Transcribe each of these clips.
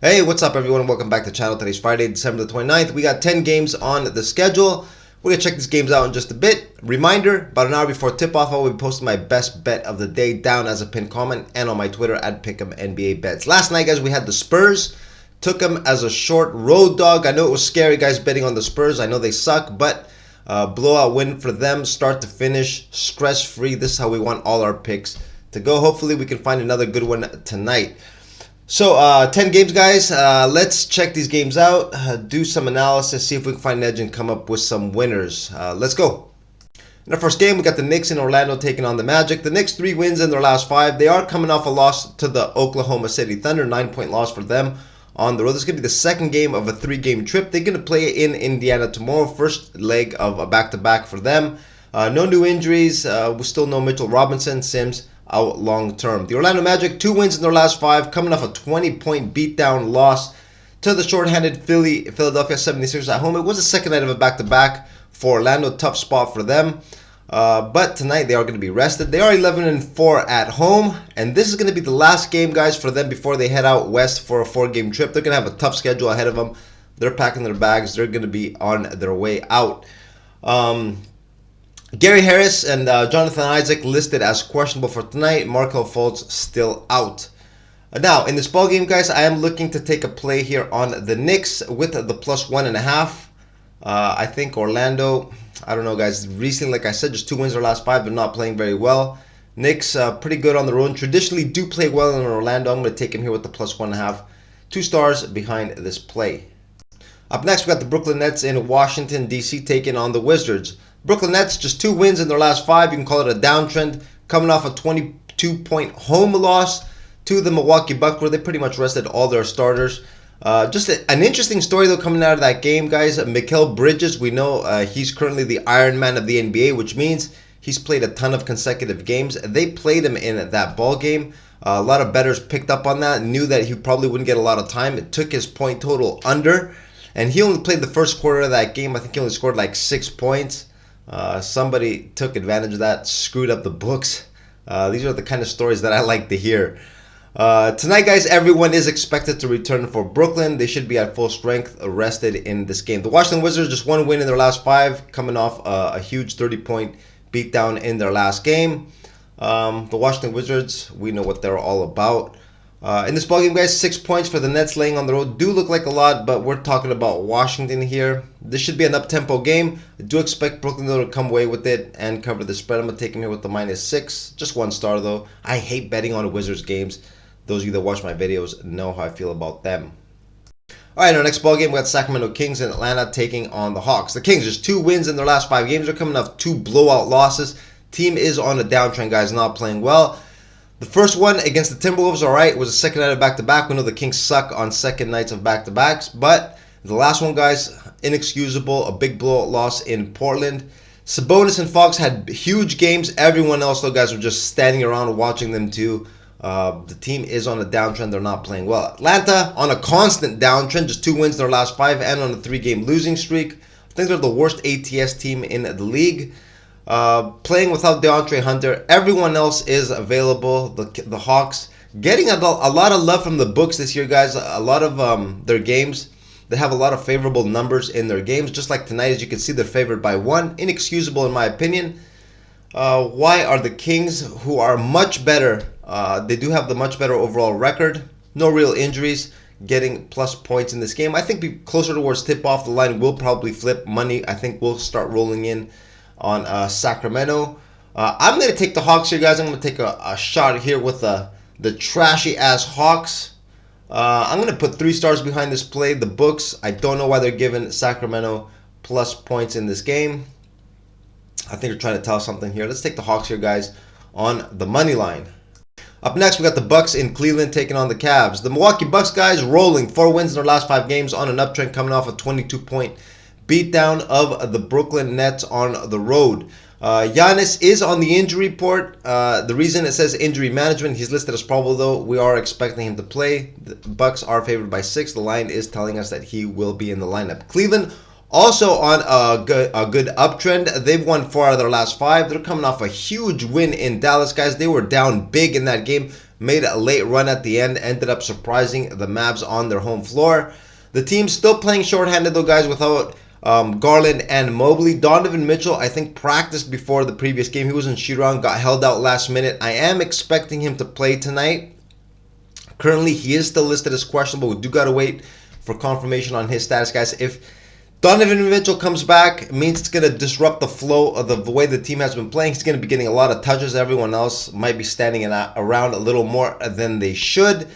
Hey, what's up everyone? Welcome back to the channel. Today's Friday, December the 29th. We got 10 games on the schedule. We're going to check these games out in just a bit. Reminder, about an hour before tip-off, I will be posting my best bet of the day down as a pinned comment and on my Twitter at Pick'emNBABets. Last night, guys, we had the Spurs. Took them as a short road dog. I know it was scary, guys, betting on the Spurs. I know they suck, but blowout win for them, start to finish, stress-free. This is how we want all our picks to go. Hopefully, we can find another good one tonight. So, 10 games, guys. Let's check these games out, do some analysis, see if we can find an edge and come up with some winners. Let's go. In our first game, we got the Knicks in Orlando taking on the Magic. The Knicks, 3 wins in their last 5. They are coming off a loss to the Oklahoma City Thunder, 9-point loss for them on the road. This is going to be the second game of a 3-game trip. They're going to play in Indiana tomorrow, first leg of a back-to-back for them. No new injuries. We still know Mitchell Robinson, Sims out long term. The Orlando Magic, 2 wins in their last 5, coming off a 20-point beatdown loss to the shorthanded Philadelphia 76ers at home. It was the second night of a back-to-back for Orlando. Tough spot for them. But tonight they are going to be rested. They are 11-4 at home, and this is going to be the last game, guys, for them before they head out west for a 4-game trip. They're going to have a tough schedule ahead of them. They're packing their bags. They're going to be on their way out. Gary Harris and Jonathan Isaac listed as questionable for tonight. Markelle Fultz still out. Now, in this ball game, guys, I am looking to take a play here on the Knicks with the +1.5. I think Orlando, I don't know, guys. Recently, like I said, just 2 wins their last 5. They're not playing very well. Knicks, pretty good on the road. Traditionally do play well in Orlando. I'm going to take him here with the +1.5. 2 stars behind this play. Up next, we got the Brooklyn Nets in Washington, D.C. taking on the Wizards. Brooklyn Nets, just 2 wins in their last 5. You can call it a downtrend. Coming off a 22-point home loss to the Milwaukee Bucks, where they pretty much rested all their starters. Just an interesting story, though, coming out of that game, guys. Mikal Bridges, we know he's currently the Iron Man of the NBA, which means he's played a ton of consecutive games. They played him in that ball game. A lot of bettors picked up on that, knew that he probably wouldn't get a lot of time. It took his point total under, and he only played the first quarter of that game. I think he only scored like 6 points. Somebody took advantage of that, screwed up the books. These are the kind of stories that I like to hear. Tonight, guys, everyone is expected to return for Brooklyn. They should be at full strength, rested in this game. The Washington Wizards, just 1 win in their last 5, coming off a huge 30-point beatdown in their last game. The Washington Wizards, we know what they're all about. In this ballgame, guys, 6 points for the Nets laying on the road. Do look like a lot, but we're talking about Washington here. This should be an up-tempo game. I do expect Brooklyn, though, to come away with it and cover the spread. I'm going to take him here with the -6. Just 1 star, though. I hate betting on Wizards games. Those of you that watch my videos know how I feel about them. All right, our next ballgame, we got Sacramento Kings in Atlanta taking on the Hawks. The Kings, just 2 wins in their last 5 games. They're coming off 2 blowout losses. Team is on a downtrend, guys, not playing well. The first one against the Timberwolves, all right, was a second night of back-to-back. We know the Kings suck on second nights of back-to-backs, but the last one, guys, inexcusable, a big blowout loss in Portland. Sabonis and Fox had huge games. Everyone else, though, guys, were just standing around watching them too. The team is on a downtrend. They're not playing well. Atlanta on a constant downtrend, just 2 wins in their last 5 and on a 3-game losing streak. I think they're the worst ATS team in the league. Playing without DeAndre Hunter. Everyone else is available. The Hawks getting a lot of love from the books this year, guys. A lot of their games, they have a lot of favorable numbers in their games. Just like tonight, as you can see, they're favored by 1. Inexcusable in my opinion. Why are the Kings, who are much better, they do have the much better overall record, no real injuries, getting plus points in this game? I think be closer towards tip-off. The line will probably flip. Money, I think, will start rolling in on Sacramento. I'm going to take the Hawks here, guys. I'm going to take a shot here with the trashy-ass Hawks. I'm going to put 3 stars behind this play. The books, I don't know why they're giving Sacramento plus points in this game. I think they're trying to tell something here. Let's take the Hawks here, guys, on the money line. Up next, we got the Bucks in Cleveland taking on the Cavs. The Milwaukee Bucks, guys, rolling 4 wins in their last 5 games on an uptrend, coming off a 22-point beatdown of the Brooklyn Nets on the road. Giannis is on the injury report. The reason it says injury management, he's listed as probable, though. We are expecting him to play. The Bucks are favored by 6. The line is telling us that he will be in the lineup. Cleveland also on a good uptrend. They've won 4 out of their last 5. They're coming off a huge win in Dallas, guys. They were down big in that game. made a late run at the end, ended up surprising the Mavs on their home floor. The team's still playing shorthanded though, guys, without Garland and Mobley. Donovan Mitchell, I think, practiced before the previous game. He was in shoot-around, got held out last minute. I am expecting him to play tonight. Currently, he is still listed as questionable. We do got to wait for confirmation on his status, guys. If Donovan Mitchell comes back, it means it's going to disrupt the flow of the way the team has been playing. He's going to be getting a lot of touches. Everyone else might be standing around a little more than they should.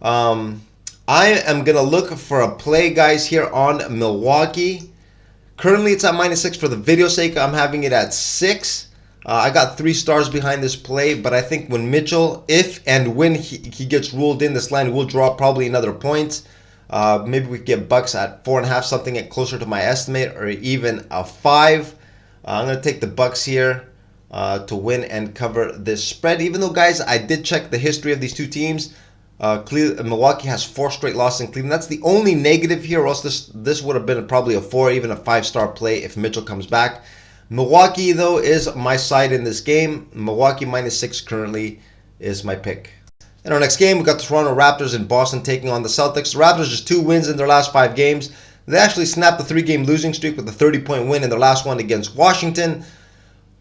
I am going to look for a play, guys, here on Milwaukee. Currently, it's at -6. For the video sake, I'm having it at 6. I got 3 stars behind this play, but I think when Mitchell, if and when he gets ruled in, this line will drop probably another point. Maybe we get Bucks at 4.5, something closer to my estimate, or even a 5. I'm going to take the Bucks here to win and cover this spread. Even though, guys, I did check the history of these two teams. Milwaukee has 4 straight losses in Cleveland. That's the only negative here, or else this would have been probably a 4, even a 5-star play if Mitchell comes back. Milwaukee, though, is my side in this game. Milwaukee -6 currently is my pick. In our next game, we got the Toronto Raptors in Boston taking on the Celtics. The Raptors just 2 wins in their last 5 games. They actually snapped the 3-game losing streak with a 30-point win in their last one against Washington.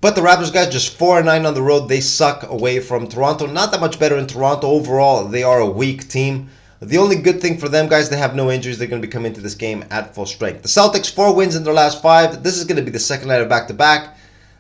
But the Raptors, guys, just 4-9 on the road. They suck away from Toronto. Not that much better in Toronto. Overall, they are a weak team. The only good thing for them, guys, they have no injuries. They're going to be coming into this game at full strength. The Celtics, 4 wins in their last 5. This is going to be the second night of back-to-back.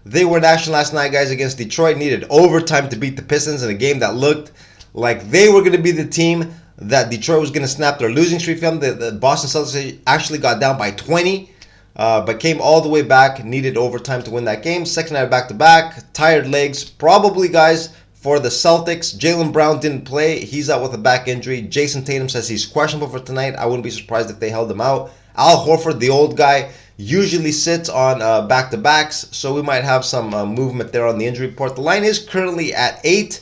They were in action last night, guys, against Detroit. Needed overtime to beat the Pistons in a game that looked like they were going to be the team that Detroit was going to snap their losing streak from. The Boston Celtics actually got down by 20, but came all the way back. Needed overtime to win that game. Second night back-to-back. Tired legs, probably, guys, for the Celtics. Jaylen Brown didn't play. He's out with a back injury. Jason Tatum says he's questionable for tonight. I wouldn't be surprised if they held him out. Al Horford, the old guy, usually sits on back-to-backs, so we might have some movement there on the injury report. The line is currently at 8.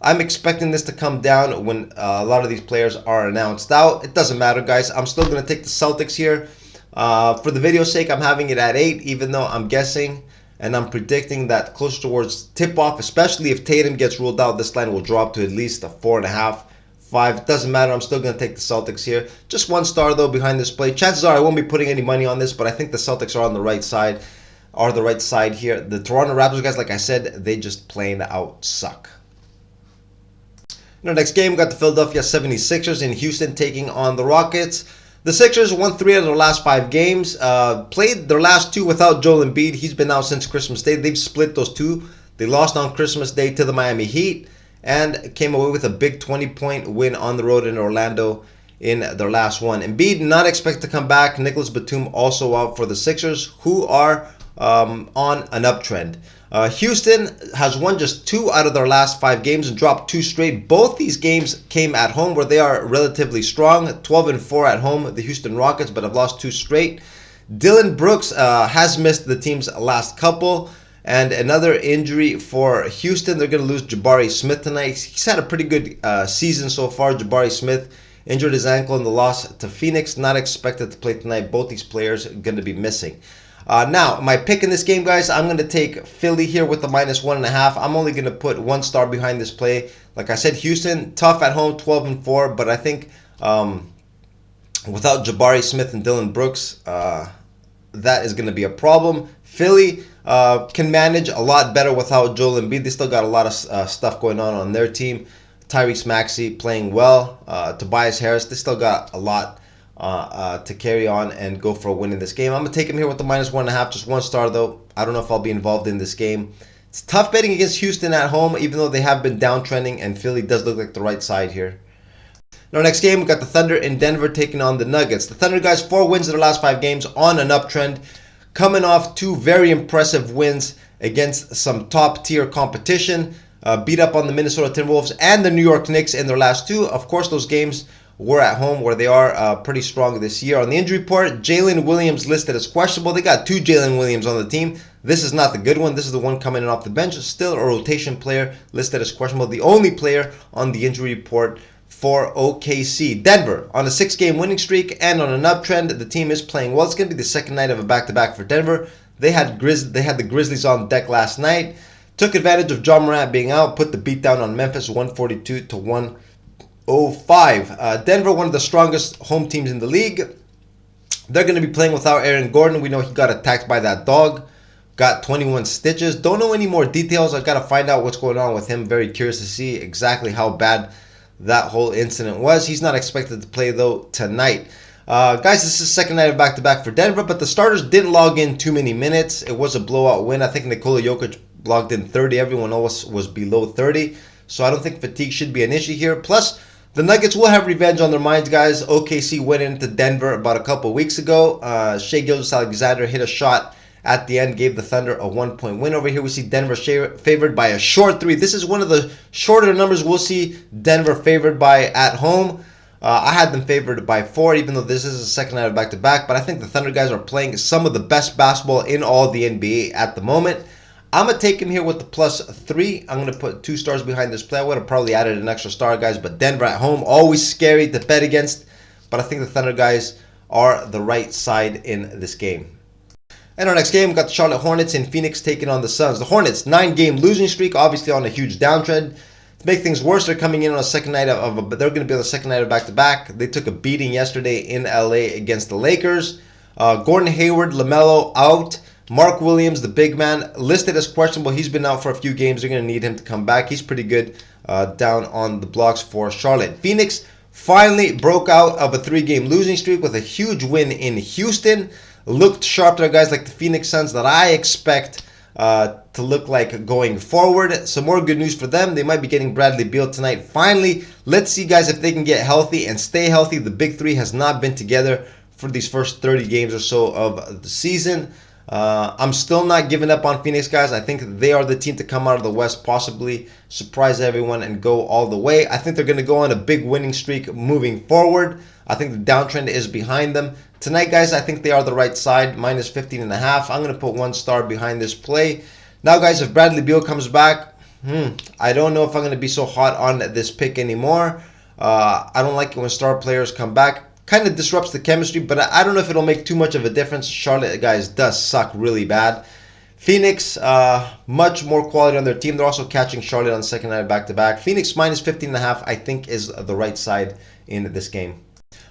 I'm expecting this to come down when a lot of these players are announced out. It doesn't matter, guys. I'm still going to take the Celtics here. For the video's sake, I'm having it at 8, even though I'm guessing and I'm predicting that closer towards tip-off, especially if Tatum gets ruled out, this line will drop to at least a 4.5, 5. It doesn't matter. I'm still going to take the Celtics here. Just 1 star, though, behind this play. Chances are I won't be putting any money on this, but I think the Celtics are on the right side, here. The Toronto Raptors, guys, like I said, they just plain out suck. In our next game, we got the Philadelphia 76ers in Houston taking on the Rockets. The Sixers won 3 out of their last 5 games. Played their last 2 without Joel Embiid. He's been out since Christmas Day. They've split those 2. They lost on Christmas Day to the Miami Heat and came away with a big 20-point win on the road in Orlando in their last one. Embiid not expected to come back. Nicholas Batum also out for the Sixers, who are on an uptrend. Houston has won just 2 out of their last 5 games and dropped 2 straight. Both these games came at home, where they are relatively strong. 12-4 at home, the Houston Rockets, but have lost 2 straight. Dylan Brooks has missed the team's last couple. And another injury for Houston. They're going to lose Jabari Smith tonight. He's had a pretty good season so far. Jabari Smith injured his ankle in the loss to Phoenix. Not expected to play tonight. Both these players are going to be missing. Now, my pick in this game, guys, I'm going to take Philly here with the -1.5. I'm only going to put 1 star behind this play. Like I said, Houston, tough at home, 12-4. But I think without Jabari Smith and Dylan Brooks, that is going to be a problem. Philly can manage a lot better without Joel Embiid. They still got a lot of stuff going on their team. Tyrese Maxey playing well. Tobias Harris, they still got a lot to carry on and go for a win in this game. I'm going to take him here with the -1.5, just 1 star though. I don't know if I'll be involved in this game. It's tough betting against Houston at home, even though they have been downtrending, and Philly does look like the right side here. In our next game, we got the Thunder in Denver taking on the Nuggets. The Thunder, guys, 4 wins in their last 5 games on an uptrend, coming off 2 very impressive wins against some top-tier competition. Beat up on the Minnesota Timberwolves and the New York Knicks in their last 2. Of course, those games were at home, where they are pretty strong this year. On the injury report, Jalen Williams listed as questionable. They got 2 Jalen Williams on the team. This is not the good one. This is the one coming in off the bench. Still a rotation player listed as questionable. The only player on the injury report for OKC. Denver on a 6-game winning streak and on an uptrend. The team is playing well. It's going to be the second night of a back-to-back for Denver. They had the Grizzlies on deck last night. Took advantage of John Morant being out, put the beat down on Memphis 142 to 105. Denver, one of the strongest home teams in the league. They're going to be playing without Aaron Gordon. We know he got attacked by that dog. Got 21 stitches. Don't know any more details. I've got to find out what's going on with him. Very curious to see exactly how bad that whole incident was. He's not expected to play, though, tonight. Guys, this is the second night of back-to-back for Denver, but the starters didn't log in too many minutes. It was a blowout win. I think Nikola Jokic logged in 30. Everyone else was below 30, so I don't think fatigue should be an issue here. Plus, the Nuggets will have revenge on their minds, guys. OKC went into Denver about a couple weeks ago. Shai Gilgeous-Alexander hit a shot at the end, gave the Thunder a 1-point win. Over here, we see Denver favored by a short 3. This is one of the shorter numbers we'll see Denver favored by at home. I had them favored by 4, even though this is the second night of back-to-back. But I think the Thunder guys are playing some of the best basketball in all the NBA at the moment. I'm going to take him here with the +3. I'm going to put 2 stars behind this play. I would have probably added an extra star, guys. But Denver at home, always scary to bet against. But I think the Thunder guys are the right side in this game. And our next game, we've got the Charlotte Hornets in Phoenix taking on the Suns. The Hornets, 9-game losing streak, obviously on a huge downtrend. To make things worse, they're coming in on a second night but they're going to be on the second night of back-to-back. They took a beating yesterday in LA against the Lakers. Gordon Hayward, LaMelo out. Mark Williams, the big man, listed as questionable. He's been out for a few games. They're going to need him to come back. He's pretty good down on the blocks for Charlotte. Phoenix finally broke out of a 3-game losing streak with a huge win in Houston. Looked sharp there, guys, like the Phoenix Suns that I expect to look like going forward. Some more good news for them. They might be getting Bradley Beal tonight. Finally, let's see, guys, if they can get healthy and stay healthy. The big three has not been together for these first 30 games or so of the season. I'm still not giving up on Phoenix, guys. I think they are the team to come out of the West, possibly surprise everyone and go all the way. I think they're going to go on a big winning streak moving forward. I think the downtrend is behind them. Tonight, guys, I think they are the right side, -15.5. I'm going to put 1 star behind this play. Now, guys, if Bradley Beal comes back, I don't know if I'm going to be so hot on this pick anymore. I don't like it when star players come back. Kind of disrupts the chemistry, but I don't know if it'll make too much of a difference. Charlotte, guys, does suck really bad. Phoenix, much more quality on their team. They're also catching Charlotte on the second night back-to-back. Phoenix -15.5, I think, is the right side in this game.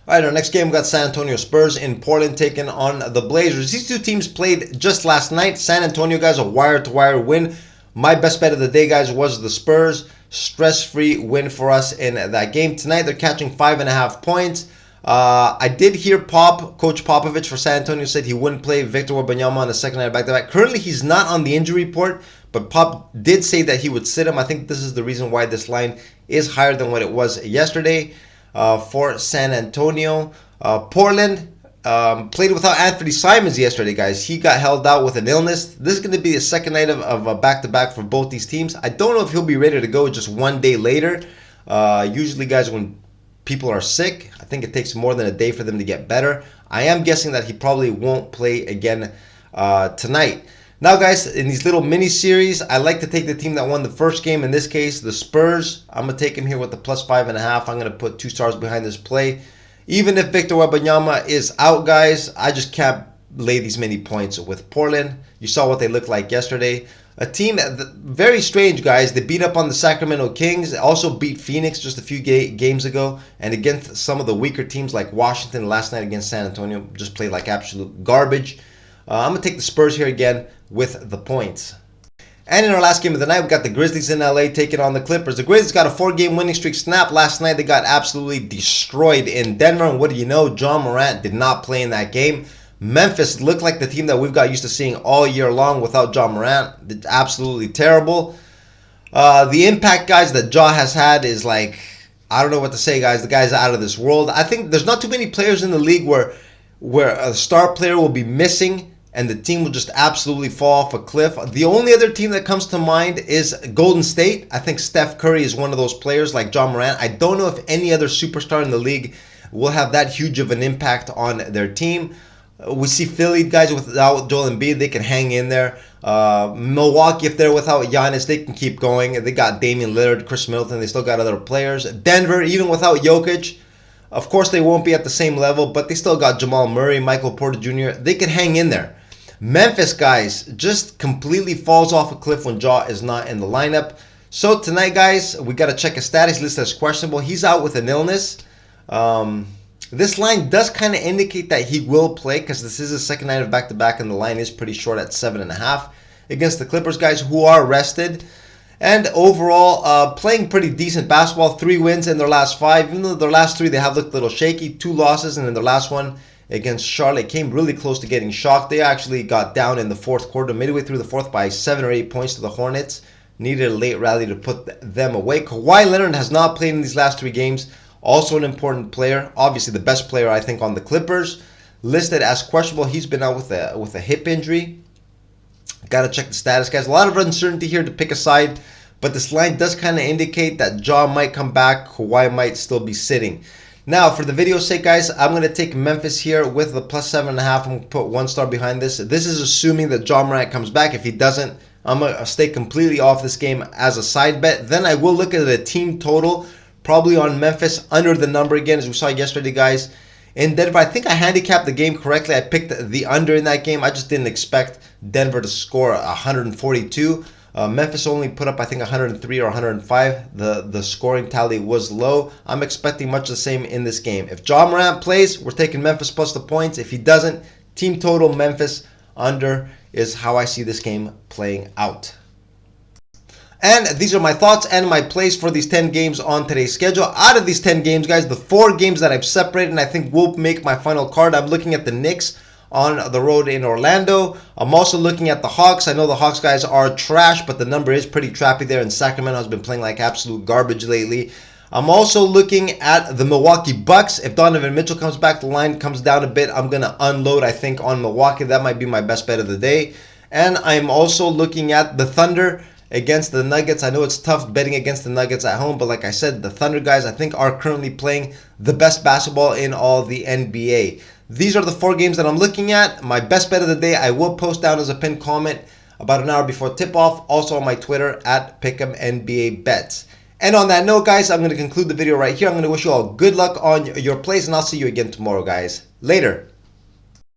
All right, our next game, we got San Antonio Spurs in Portland taking on the Blazers. These two teams played just last night. San Antonio, guys, a wire-to-wire win. My best bet of the day, guys, was the Spurs. Stress-free win for us in that game. Tonight, they're catching 5.5 points. I did hear Coach Popovich for San Antonio said he wouldn't play Victor Wembanyama on the second night back-to-back. Currently, he's not on the injury report, but Pop did say that he would sit him. I think this is the reason why this line is higher than what it was yesterday for San Antonio. Portland played without Anthony Simons yesterday, guys. He got held out with an illness. This is going to be the second night of a back-to-back for both these teams. I don't know if he'll be ready to go just one day later. Usually, guys, when people are sick, I think it takes more than a day for them to get better. I am guessing that he probably won't play again tonight. Now, guys, in these little mini-series, I like to take the team that won the first game. In this case, the Spurs. I'm going to take him here with the +5.5. I'm going to put 2 stars behind this play. Even if Victor Wembanyama is out, guys, I just can't lay these many points with Portland. You saw what they looked like yesterday. A team that, very strange, guys. They beat up on the Sacramento Kings. They also beat Phoenix just a few games ago. And against some of the weaker teams like Washington last night against San Antonio, just played like absolute garbage. I'm going to take the Spurs here again with the points. And in our last game of the night, we got the Grizzlies in LA taking on the Clippers. The Grizzlies got a 4-game winning streak snap. Last night, they got absolutely destroyed in Denver. And what do you know? John Morant did not play in that game. Memphis looked like the team that we've got used to seeing all year long without John Morant. It's absolutely terrible. The impact, guys, that Ja has had is like, I don't know what to say, guys. The guy's out of this world. I think there's not too many players in the league where a star player will be missing and the team will just absolutely fall off a cliff. The only other team that comes to mind is Golden State. I think Steph Curry is one of those players like John Morant. I don't know if any other superstar in the league will have that huge of an impact on their team. We see Philly, guys, without Joel Embiid, they can hang in there. Milwaukee, if they're without Giannis, they can keep going. They got Damian Lillard, Chris Middleton. They still got other players. Denver, even without Jokic, of course they won't be at the same level, but they still got Jamal Murray, Michael Porter Jr. They can hang in there. Memphis, guys, just completely falls off a cliff when Ja is not in the lineup. So tonight, guys, we got to check his status. Listed as questionable. He's out with an illness. This line does kind of indicate that he will play because this is his second night of back-to-back, and the line is pretty short at 7.5 against the Clippers, guys, who are rested. And overall, playing pretty decent basketball. 3 wins in their last 5. Even though their last 3, they have looked a little shaky. 2 losses, and in their last one against Charlotte, came really close to getting shocked. They actually got down in the fourth quarter, midway through the fourth, by 7 or 8 points to the Hornets. Needed a late rally to put them away. Kawhi Leonard has not played in these last 3 games. Also an important player. Obviously the best player, I think, on the Clippers. Listed as questionable. He's been out with a hip injury. Got to check the status, guys. A lot of uncertainty here to pick a side. But this line does kind of indicate that Ja might come back. Kawhi might still be sitting. Now, for the video's sake, guys, I'm going to take Memphis here with the plus 7.5. I'm going to put 1 star behind this. This is assuming that Ja Morant comes back. If he doesn't, I'm going to stay completely off this game as a side bet. Then I will look at a team total, probably on Memphis, under the number again, as we saw yesterday, guys. In Denver, I think I handicapped the game correctly. I picked the under in that game. I just didn't expect Denver to score 142. Memphis only put up, I think, 103 or 105. The scoring tally was low. I'm expecting much the same in this game. If Ja Morant plays, we're taking Memphis plus the points. If he doesn't, team total Memphis under is how I see this game playing out. And these are my thoughts and my plays for these 10 games on today's schedule. Out of these 10 games, guys, the 4 games that I've separated and I think will make my final card, I'm looking at the Knicks on the road in Orlando. I'm also looking at the Hawks. I know the Hawks, guys, are trash, but the number is pretty trappy there, and Sacramento has been playing like absolute garbage lately. I'm also looking at the Milwaukee Bucks. If Donovan Mitchell comes back, the line comes down a bit. I'm going to unload, I think, on Milwaukee. That might be my best bet of the day. And I'm also looking at the Thunder against the Nuggets. I know it's tough betting against the Nuggets at home, but like I said, the Thunder, guys, I think are currently playing the best basketball in all the NBA. These are the 4 games that I'm looking at. My best bet of the day, I will post down as a pinned comment about an hour before tip-off. Also on my Twitter, at Pick'emNBABets. And on that note, guys, I'm going to conclude the video right here. I'm going to wish you all good luck on your plays, and I'll see you again tomorrow, guys. Later.